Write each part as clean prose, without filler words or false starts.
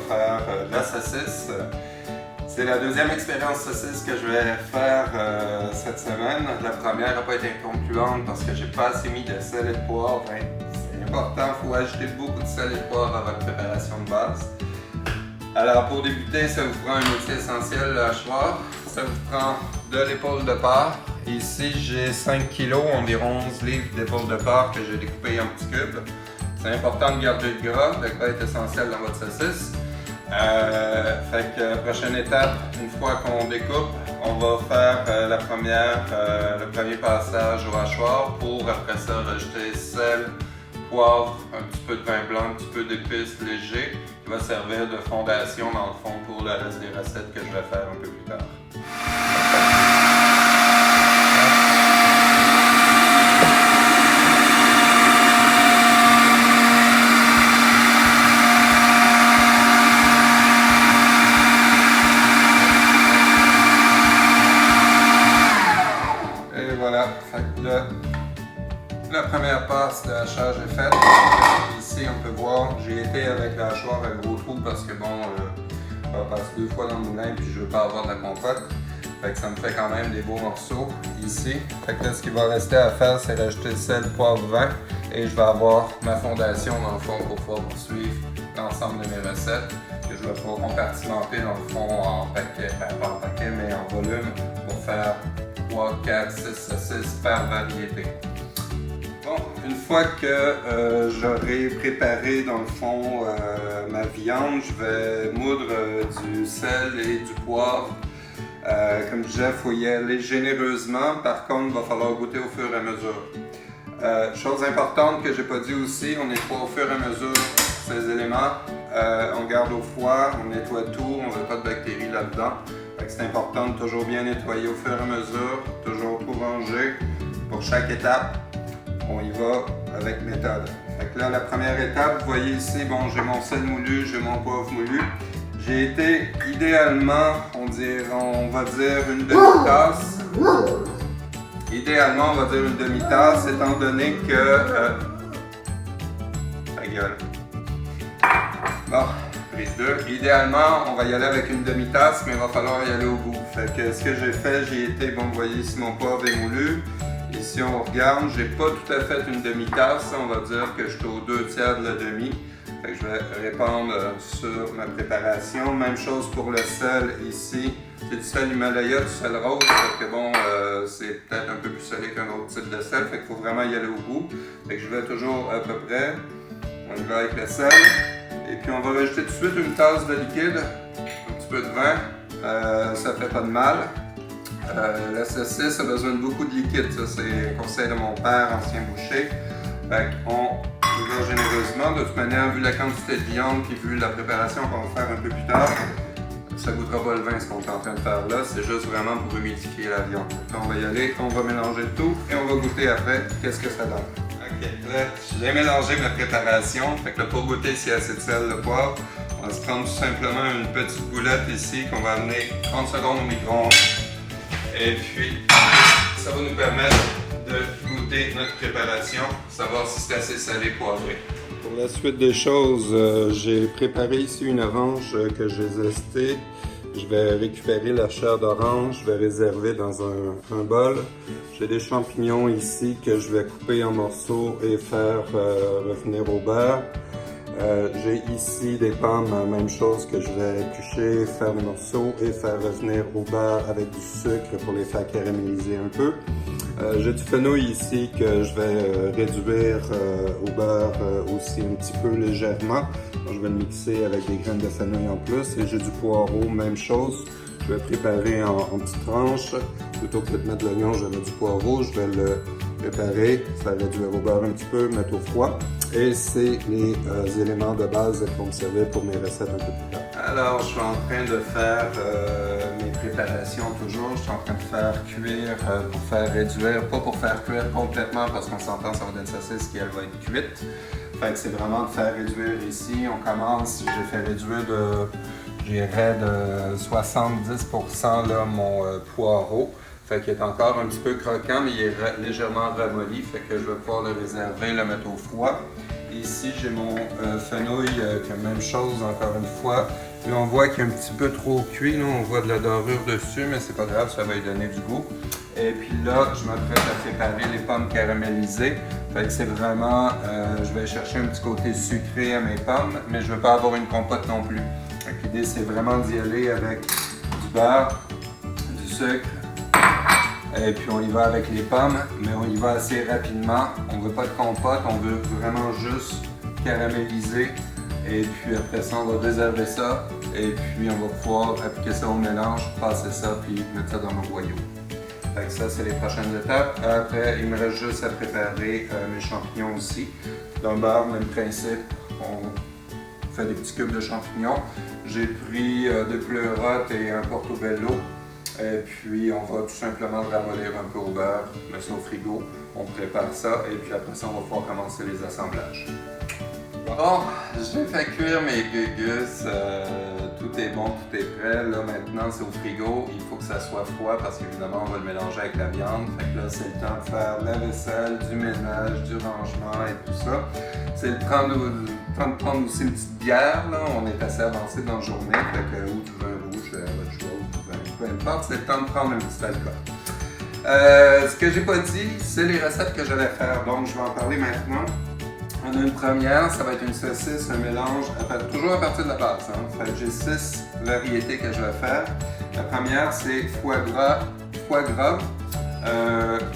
faire de la saucisse. C'est la deuxième expérience saucisse que je vais faire cette semaine. La première n'a pas été concluante parce que j'ai pas assez mis de sel et de poivre. C'est important, il faut ajouter beaucoup de sel et de poivre à votre préparation de base. Alors pour débuter, ça vous prend un outil essentiel, le hachoir. Ça vous prend de l'épaule de porc. Ici, j'ai 5 kg, environ 11 livres d'épaule de porc que j'ai découpé en petits cubes. C'est important de garder le gras est essentiel dans votre saucisse. Fait que prochaine étape, une fois qu'on découpe, on va faire le premier passage au hachoir pour après ça rajouter sel, poivre, un petit peu de vin blanc, un petit peu d'épices légers qui va servir de fondation dans le fond pour le reste des recettes que je vais faire un peu plus tard. La première passe de hachage est faite. Ici, on peut voir, j'ai été avec le hachoir à gros trou parce que bon, on va passer 2 fois dans le moulin puis je veux pas avoir de la compote. Fait que ça me fait quand même des beaux morceaux ici. Fait que là, ce qu'il va rester à faire, c'est rajouter le sel, poivre, vin et je vais avoir ma fondation dans le fond pour pouvoir poursuivre l'ensemble de mes recettes que je vais pouvoir compartimenter dans le fond en paquet, pas en paquet, mais en volume pour faire 3, 4, 6 saucisses par variété. Bon, une fois que j'aurai préparé dans le fond ma viande, je vais moudre du sel et du poivre. Comme je disais, il faut y aller généreusement. Par contre, il va falloir goûter au fur et à mesure. Chose importante que j'ai pas dit aussi, on nettoie au fur et à mesure ces éléments. On garde au froid, on nettoie tout, on ne veut pas de bactéries là-dedans. C'est important de toujours bien nettoyer au fur et à mesure, toujours tout ranger. Pour chaque étape, on y va avec méthode. Fait que là, la première étape, vous voyez ici, bon, j'ai mon sel moulu, j'ai mon poivre moulu. J'ai été idéalement, on va dire une demi-tasse. Idéalement, on va dire une demi-tasse, étant donné que... ta gueule. Bon, prise 2. Idéalement, on va y aller avec une demi-tasse, mais il va falloir y aller au bout. Fait que ce que j'ai fait, j'ai été, bon, vous voyez ici, mon poivre est moulu. Et si on regarde, j'ai pas tout à fait une demi-tasse, on va dire que je suis aux 2/3 de la demi. Fait que je vais répandre sur ma préparation. Même chose pour le sel ici. C'est du sel Himalaya, du sel rose. Fait que bon, c'est peut-être un peu plus salé qu'un autre type de sel. Fait qu'il faut vraiment y aller au bout. Fait que je vais toujours à peu près. On y va avec le sel. Et puis on va rajouter tout de suite une tasse de liquide. Un petit peu de vin. Ça fait pas de mal. La saucisse a besoin de beaucoup de liquide, ça c'est un conseil de mon père, ancien boucher. Fait qu'on y va généreusement. De toute manière, vu la quantité de viande et vu la préparation qu'on va faire un peu plus tard, ça ne goûtera pas le vin ce qu'on est en train de faire là, c'est juste vraiment pour humidifier la viande. Donc on va y aller, on va mélanger le tout et on va goûter après qu'est-ce que ça donne. Ok, là j'ai mélangé ma préparation, fait que là, pour goûter s'il y a assez de sel, de poivre, on va se prendre tout simplement une petite boulette ici qu'on va amener 30 secondes au micro-ondes. Et puis, ça va nous permettre de goûter notre préparation, savoir si c'est assez salé, poivré. Pour la suite des choses, j'ai préparé ici une orange que j'ai zestée. Je vais récupérer la chair d'orange, je vais réserver dans un bol. J'ai des champignons ici que je vais couper en morceaux et faire revenir au beurre. J'ai ici des pommes, même chose que je vais éplucher, faire des morceaux et faire revenir au beurre avec du sucre pour les faire caraméliser un peu. J'ai du fenouil ici que je vais réduire au beurre aussi un petit peu légèrement. Donc, je vais le mixer avec des graines de fenouil en plus. Et j'ai du poireau, même chose. Je vais préparer en petites tranches. Plutôt que de mettre de l'oignon, je vais mettre du poireau. Je vais le préparer, faire réduire au beurre un petit peu, mettre au froid. Et c'est les éléments de base qui vont me servir pour mes recettes un peu plus tard. Alors, je suis en train de faire mes préparations toujours. Je suis en train de faire cuire pour faire réduire, pas pour faire cuire complètement parce qu'on s'entend, ça va donner une saucisse qui elle va être cuite. Fait que c'est vraiment de faire réduire ici. On commence, j'ai fait réduire j'irais de 70% là, mon poireau. Fait qu'il est encore un petit peu croquant, mais il est légèrement ramolli. Fait que je vais pouvoir le réserver, le mettre au froid. ici, j'ai mon fenouil qui est la même chose, encore une fois. Là, on voit qu'il est un petit peu trop cuit. Là, on voit de la dorure dessus, mais c'est pas grave, ça va lui donner du goût. Et puis là, je m'apprête à préparer les pommes caramélisées. Fait que c'est vraiment, je vais chercher un petit côté sucré à mes pommes, mais je veux pas avoir une compote non plus. L'idée, c'est vraiment d'y aller avec du beurre, du sucre, et puis on y va avec les pommes, mais on y va assez rapidement. On veut pas de compote, on veut vraiment juste caraméliser. Et puis après ça, on va réserver ça. Et puis on va pouvoir appliquer ça au mélange, passer ça, puis mettre ça dans nos boyaux. Fait que ça, c'est les prochaines étapes. Après, il me reste juste à préparer mes champignons aussi. Dans le beurre, même principe. On fait des petits cubes de champignons. J'ai pris 2 pleurotes et un portobello. Et puis, on va tout simplement le ramollir un peu au beurre, mettre ça au frigo. On prépare ça et puis après ça, on va pouvoir commencer les assemblages. Bon, j'ai fait cuire mes gugus, tout est bon, tout est prêt. Là maintenant c'est au frigo, il faut que ça soit froid parce qu'évidemment on va le mélanger avec la viande. Fait que là c'est le temps de faire la vaisselle, du ménage, du rangement et tout ça. C'est le temps de prendre aussi une petite bière, là. On est assez avancé dans la journée, fait que ou du vin rouge, votre choix, ou du vin, peu importe, c'est le temps de prendre un petit alcool. Ce que j'ai pas dit, c'est les recettes que j'allais faire, donc je vais en parler maintenant. On a une première, ça va être une saucisse, un mélange, toujours à partir de la base. Hein. Fait que j'ai 6 variétés que je vais faire. La première, c'est foie gras,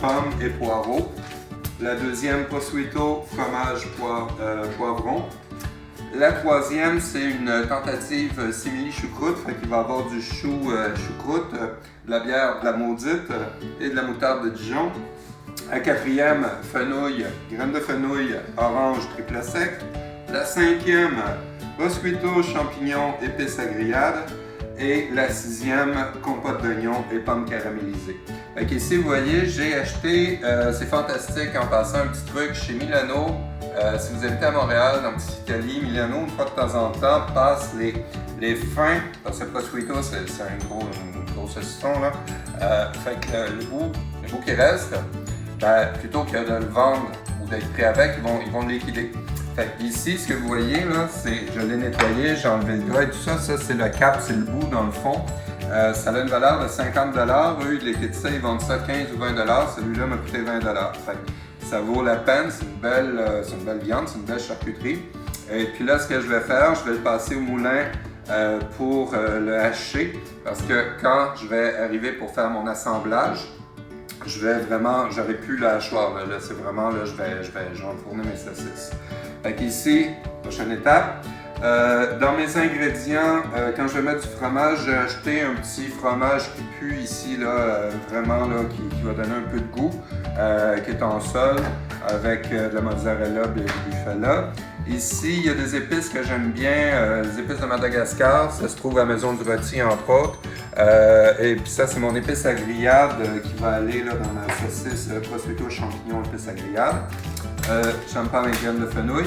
pommes et poireaux. La deuxième, prosciutto, fromage, poivron. La troisième, c'est une tentative simili-choucroute, fait qu'il va y avoir du choucroute, de la bière de la maudite et de la moutarde de Dijon. La quatrième, fenouil, graines de fenouil, orange, triple sec. La cinquième, prosciutto, champignons, épices à grillade. Et la sixième, compote d'oignons et pommes caramélisées. Fait qu'ici, vous voyez, j'ai acheté, c'est fantastique en passant, un petit truc chez Milano. Si vous habitez à Montréal, dans Petite Italie, Milano, une fois de temps en temps, passe les fins, parce que le prosciutto, c'est un gros saucisson, là. Fait que le bout qui reste, plutôt que de le vendre ou d'être pris avec, ils vont le liquider. Fait que ici, ce que vous voyez, là, c'est, je l'ai nettoyé, j'ai enlevé le gras et tout ça. Ça, c'est le cap, c'est le bout dans le fond. Ça a une valeur de 50 $. Eux, ils liquident ça, ils vendent ça 15 ou 20 $. Celui-là m'a coûté 20 $. Fait que ça vaut la peine, c'est une belle viande, c'est une belle charcuterie. Et puis là, ce que je vais faire, je vais le passer au moulin pour le hacher. Parce que quand je vais arriver pour faire mon assemblage, j'aurai plus la hachoir. Là c'est vraiment, là, je vais enfourner mes saucisses. Fait qu'ici, prochaine étape. Dans mes ingrédients, quand je vais mettre du fromage, j'ai acheté un petit fromage qui pue ici, là, vraiment, là, qui va donner un peu de goût, qui est en sol, avec de la mozzarella bufala. Ici, il y a des épices que j'aime bien, les épices de Madagascar, ça se trouve à Maison du Rôti, entre autres. Et puis ça, c'est mon épice à grillade qui va aller là, dans la saucisse prosciutto champignon épice à grillade. J'aime pas mes graines de fenouil.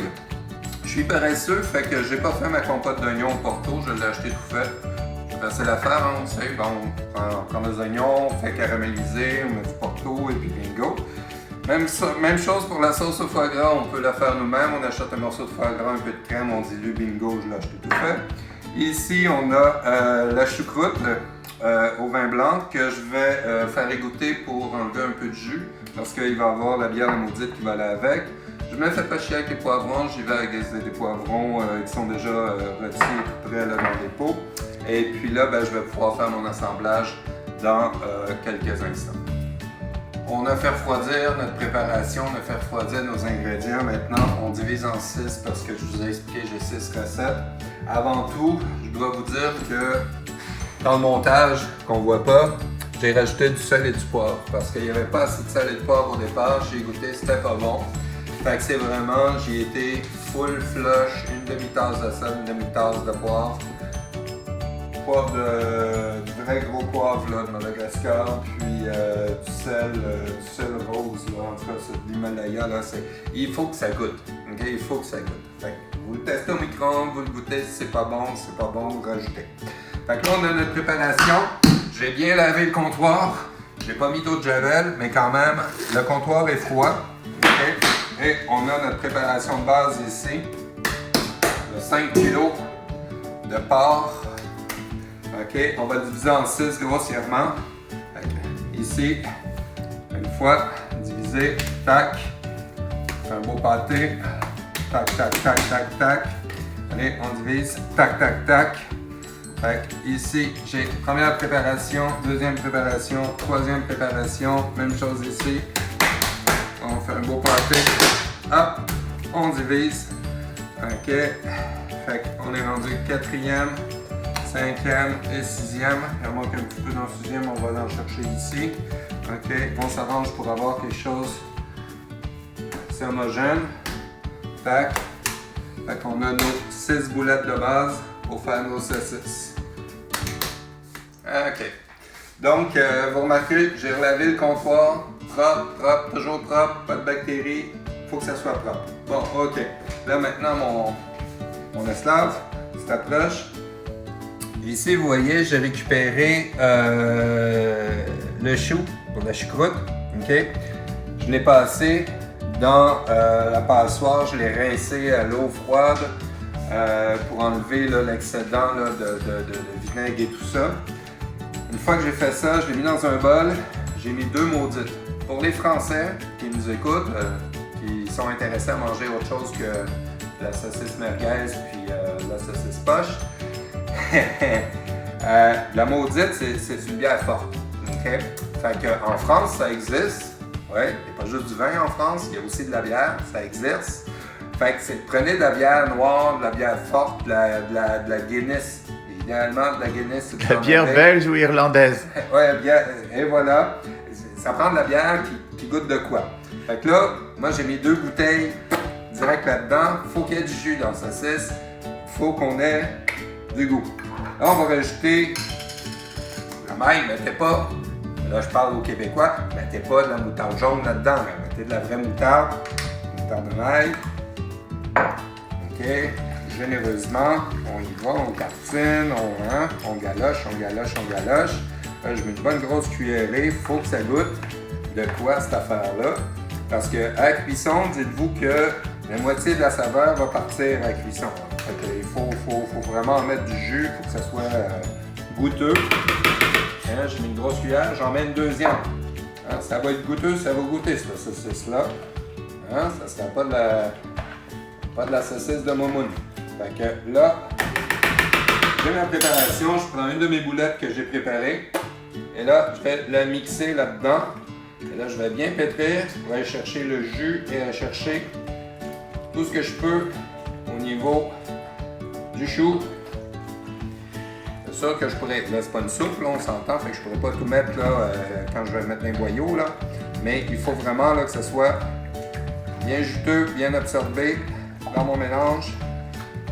Je suis paresseux, fait que j'ai pas fait ma compote d'oignons au porto, je l'ai acheté tout fait. C'est facile à faire, hein, on sait. Bon, on prend des oignons, on fait caraméliser, on met du porto et puis bingo. Même chose pour la sauce au foie gras, on peut la faire nous-mêmes. On achète un morceau de foie gras, un peu de crème, on dilue, bingo, je l'ai acheté tout fait. Ici, on a la choucroute au vin blanc que je vais faire égoutter pour enlever un peu de jus parce qu'il va y avoir la bière de maudite qui va aller avec. Je me fais pas chier avec les poivrons, j'y vais avec des poivrons qui sont déjà rôtis tout près là, dans les pots. Et puis là, je vais pouvoir faire mon assemblage dans quelques instants. On a fait refroidir notre préparation, on a fait refroidir nos ingrédients. Maintenant, on divise en 6 parce que je vous ai expliqué, j'ai 6 recettes. Avant tout, je dois vous dire que dans le montage, qu'on voit pas, j'ai rajouté du sel et du poivre parce qu'il n'y avait pas assez de sel et de poivre au départ. J'ai goûté, c'était pas bon. Fait que c'est vraiment, j'y été full flush, une demi-tasse de sel, une demi-tasse de poivre. Du vrai gros poivre là, de Madagascar, puis du sel rose, là, en tout cas c'est de l'Himalaya, là, il faut que ça goûte, okay? Il faut que ça goûte. Fait que vous le testez au micro-ondes, vous le goûtez, si c'est pas bon, vous rajoutez. Fait que là on a notre préparation, j'ai bien lavé le comptoir, j'ai pas mis d'eau de javel, mais quand même, le comptoir est froid, okay? Et on a notre préparation de base ici. De 5 kg de porc. OK, on va le diviser en 6 grossièrement. Ici, une fois divisé, tac. Un beau pâté. Tac, tac, tac, tac, tac. Allez, on divise. Tac, tac, tac. Fait ici, j'ai première préparation, deuxième préparation, troisième préparation. Même chose ici. On fait un beau pâté. Hop, on divise. OK. Fait qu'on est rendu quatrième, cinquième et sixième. Il en manque un petit peu dans le sixième, on va l'en chercher ici. OK. On s'arrange pour avoir quelque chose c'est homogène. Tac. Fait qu'on a nos 6 boulettes de base pour faire nos saucisses. OK. Donc, vous remarquez, j'ai relavé le comptoir. Propre, propre, toujours propre, pas de bactéries. Il faut que ça soit propre. Bon, OK. Là, maintenant, mon esclave s'approche. Ici, vous voyez, j'ai récupéré le chou, pour la choucroute. OK? Je l'ai passé dans la passoire, je l'ai rincé à l'eau froide pour enlever l'excédent de vinaigre et tout ça. Une fois que j'ai fait ça, je l'ai mis dans un bol, j'ai mis 2 maudites. Pour les Français qui nous écoutent, qui sont intéressés à manger autre chose que la saucisse merguez puis la saucisse poche, la maudite, c'est une bière forte. Okay? Fait qu'en France, ça existe. Ouais, il n'y a pas juste du vin en France, il y a aussi de la bière, ça exerce. Fait que prenez de la bière noire, de la bière forte, de la Guinness. Idéalement, de la Guinness. La bière belge ou irlandaise. Ouais, bière, et voilà. Ça prend de la bière qui goûte de quoi. Fait que là, moi j'ai mis 2 bouteilles direct là-dedans. Il faut qu'il y ait du jus dans la saucisse. Il faut qu'on ait du goût. Là, on va rajouter la maille, mettez pas. Là, je parle aux Québécois, mettez pas de la moutarde jaune là-dedans, mettez de la vraie moutarde de maille. OK, généreusement, on y va, on tartine, on galoche. Là, je mets une bonne grosse cuillerée, il faut que ça goûte de quoi cette affaire-là. Parce qu'à la cuisson, dites-vous que la moitié de la saveur va partir à la cuisson. Il faut vraiment mettre du jus pour que ça soit goûteux. J'ai mis une grosse cuillère, j'en mets une deuxième. Ça va être goûteux, ça va goûter cette saucisse-là. Ça ne sera pas de la saucisse de moumoune. Fait que là, j'ai ma préparation, je prends une de mes boulettes que j'ai préparées. Et là, je vais la mixer là-dedans. Et là, je vais bien pétrir pour aller chercher le jus et aller chercher tout ce que je peux au niveau du chou. C'est sûr que je pourrais. Là, c'est pas une soupe, là, on s'entend, fait que je pourrais pas tout mettre là, quand je vais mettre un boyau. Là. Mais il faut vraiment là, que ça soit bien juteux, bien absorbé dans mon mélange.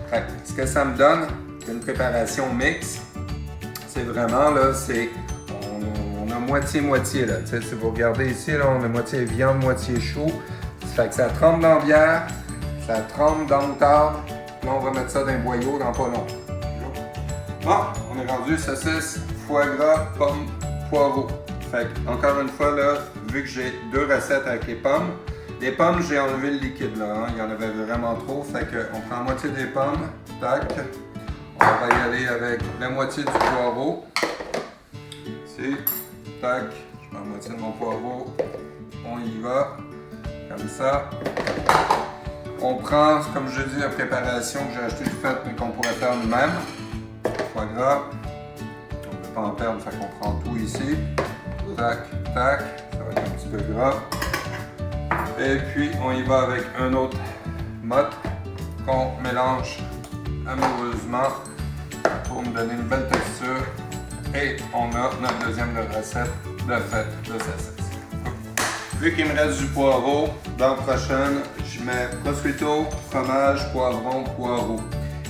Fait que, ce que ça me donne, c'est une préparation mixte. C'est vraiment là, on a moitié-moitié là. Tu sais, si vous regardez ici, là, on a moitié viande, moitié chou. Ça fait que ça trempe dans la bière, ça trempe dans la moutarde. Là, on va mettre ça dans un boyau dans pas long. Bon, on est rendu saucisse, foie gras, pommes, poireaux. Fait que, encore une fois, là, vu que j'ai 2 recettes avec les pommes j'ai enlevé le liquide là, il y en avait vraiment trop. Fait que, on prend la moitié des pommes, tac. On va y aller avec la moitié du poireau. Ici, tac. Je prends la moitié de mon poireau. On y va, comme ça. On prend, comme je dis, la préparation que j'ai acheté du fait, mais qu'on pourrait faire nous-mêmes. Foie gras. On ne veut pas en perdre, fait qu'on prend tout ici. Tac, tac. Ça va être un petit peu gras. Et puis, on y va avec un autre motte qu'on mélange amoureusement pour nous donner une belle texture. Et on a notre deuxième recette de fête de saucisse. Vu qu'il me reste du poireau, dans la prochaine, je mets prosciutto, fromage, poivron, poireau.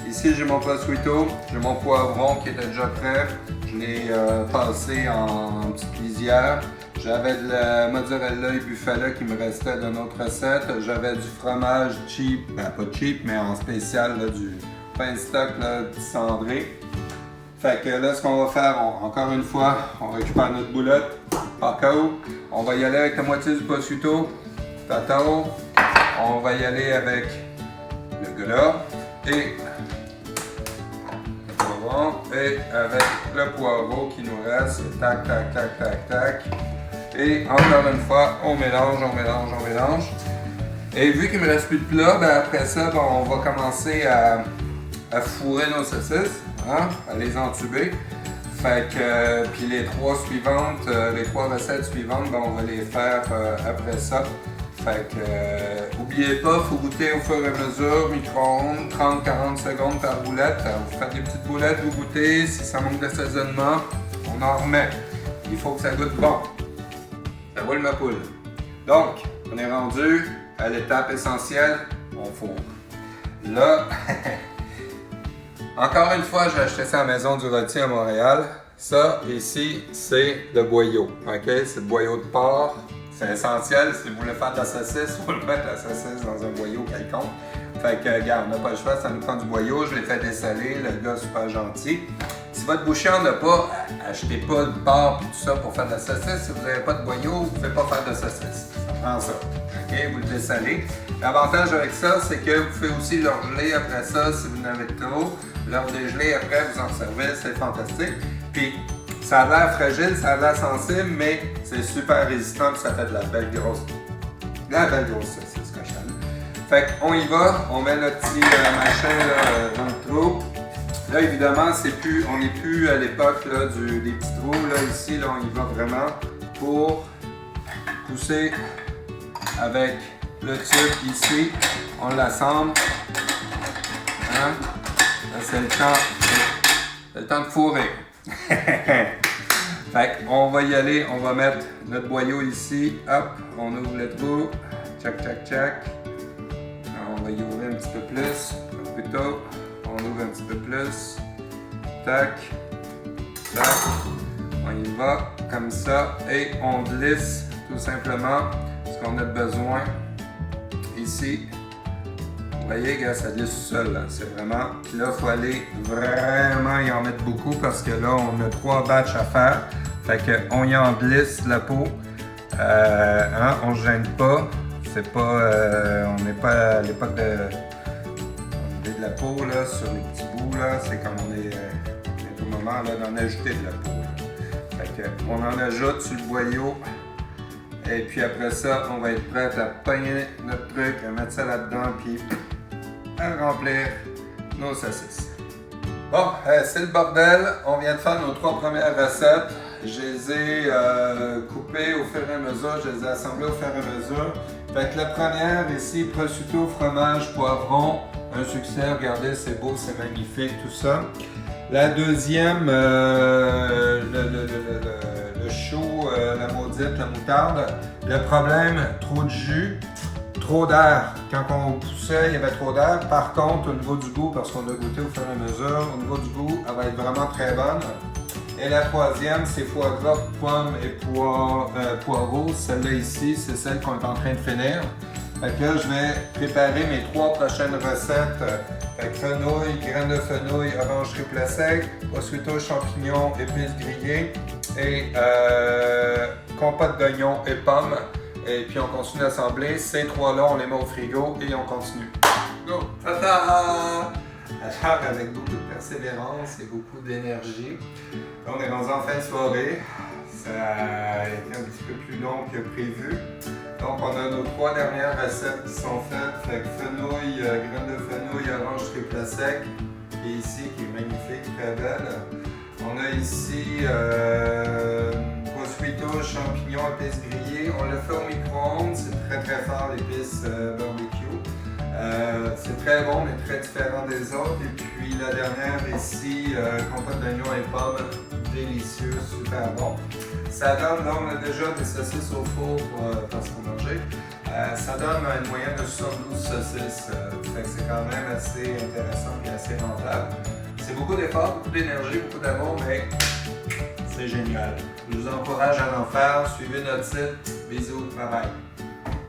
Ici, j'ai mon prosciutto, j'ai mon poivron qui était déjà prêt. Je l'ai passé en petite lisière. J'avais de la mozzarella et buffalo qui me restait d'une autre recette. J'avais du fromage cheap, ben pas cheap, mais en spécial, là, du pain stock là, cendré. Fait que là, ce qu'on va faire, encore une fois, on récupère notre boulette, cacao. On va y aller avec la moitié du prosciutto, tatao. on va y aller avec le gras et avec le poireau qui nous reste. Tac, tac, tac, tac, tac. Et encore une fois, on mélange, on mélange, on mélange. Et vu qu'il ne me reste plus de plat, ben après ça, ben on va commencer à fourrer nos saucisses, hein, à les entuber. Fait que, puis les trois recettes suivantes, ben on va les faire après ça. Fait que, oubliez pas, il faut goûter au fur et à mesure, micro-ondes, 30-40 secondes par boulette. Vous faites des petites boulettes, vous goûtez, si ça manque d'assaisonnement, on en remet. Il faut que ça goûte bon. Ça roule ma poule. Donc, on est rendu à l'étape essentielle, on fourre. Là, encore une fois, j'ai acheté ça à la Maison du Rôti à Montréal. Ça, ici, c'est le boyau. OK? C'est le boyau de porc. C'est essentiel. Si vous voulez faire de la saucisse, il faut le mettre la saucisse dans un boyau quelconque. Fait que, regarde, on n'a pas le choix, ça nous prend du boyau. Je l'ai fait dessaler. Le gars, super gentil. Si votre boucher n'en a pas, achetez pas de porc et tout ça pour faire de la saucisse. Si vous n'avez pas de boyau, vous ne pouvez pas faire de saucisse. Ça prend ça. OK? Vous le dessalez. L'avantage avec ça, c'est que vous pouvez aussi le geler après ça si vous en avez trop. Le dégeler après, vous en servez, c'est fantastique. Puis, ça a l'air fragile, ça a l'air sensible, mais c'est super résistant et ça fait de la belle grosse saucisse cochonne. Fait qu'on y va, on met notre petit machin là, dans le trou. Là, évidemment, on n'est plus à l'époque des petits trous. Là, ici, là, on y va vraiment pour pousser avec le tube ici. On l'assemble. Hein? Là, c'est le temps de fourrer. Fait qu'on va y aller, on va mettre notre boyau ici. Hop, on ouvre le trou. Tchac, tchac, tchac. On va y ouvrir un petit peu plus. Plutôt, on ouvre un petit peu plus. Tac, tac. On y va comme ça et on glisse tout simplement ce qu'on a besoin ici. Vous voyez, gars, ça glisse tout seul. C'est vraiment. Puis là, il faut aller vraiment y en mettre beaucoup parce que là, on a 3 batchs à faire. Fait qu'on y en glisse la peau. Hein, on ne gêne pas. C'est pas. On n'est pas à l'époque de la peau là, sur les petits bouts. Là. C'est comme on est au moment d'en ajouter de la peau. Là. Fait qu'on en ajoute sur le boyau. Et puis après ça, on va être prêt à pogner notre truc, à mettre ça là-dedans, puis à remplir nos saucisses. Bon, c'est le bordel. On vient de faire nos 3 premières recettes. Je les ai coupées au fur et à mesure, je les ai assemblées au fur et à mesure. Fait que la première ici, prosciutto, fromage, poivron, un succès. Regardez, c'est beau, c'est magnifique, tout ça. La deuxième, le chou, la maudite, la moutarde. Le problème, trop de jus, trop d'air. Quand on poussait, il y avait trop d'air. Par contre, au niveau du goût, parce qu'on a goûté au fur et à mesure, au niveau du goût, elle va être vraiment très bonne. Et la troisième, c'est foie gras, pommes et poireaux. Celle-là ici, c'est celle qu'on est en train de finir. Fait que là, je vais préparer mes 3 prochaines recettes. Fait que fenouil, graines de fenouil, orange triple sec, prosciutto, champignons, épices grillées et compote d'oignons et pommes. Et puis on continue d'assembler. Ces 3-là, on les met au frigo et on continue. Go! Ta-ta! À faire avec beaucoup de persévérance et beaucoup d'énergie. Là, on est rendu en fin de soirée. Ça a été un petit peu plus long que prévu. Donc, on a nos 3 dernières recettes qui sont faites. Fait que fenouil, graines de fenouil, orange triple sec. Et ici, qui est magnifique, très belle. On a ici prosciutto, champignons, épices grillées. On le fait au micro-ondes. C'est très très fort, l'épice barbecue. C'est très bon, mais très différent des autres. Et puis la dernière ici, compote d'oignons et pommes. Délicieux, super bon. Ça donne, là on a déjà des saucisses au four parce qu'on mangeait. Ça donne une moyenne de 72 saucisses. Fait que c'est quand même assez intéressant et assez rentable. C'est beaucoup d'efforts, beaucoup d'énergie, beaucoup d'amour, mais c'est génial. Je vous encourage à en faire. Suivez notre site. Bisous, bye bye.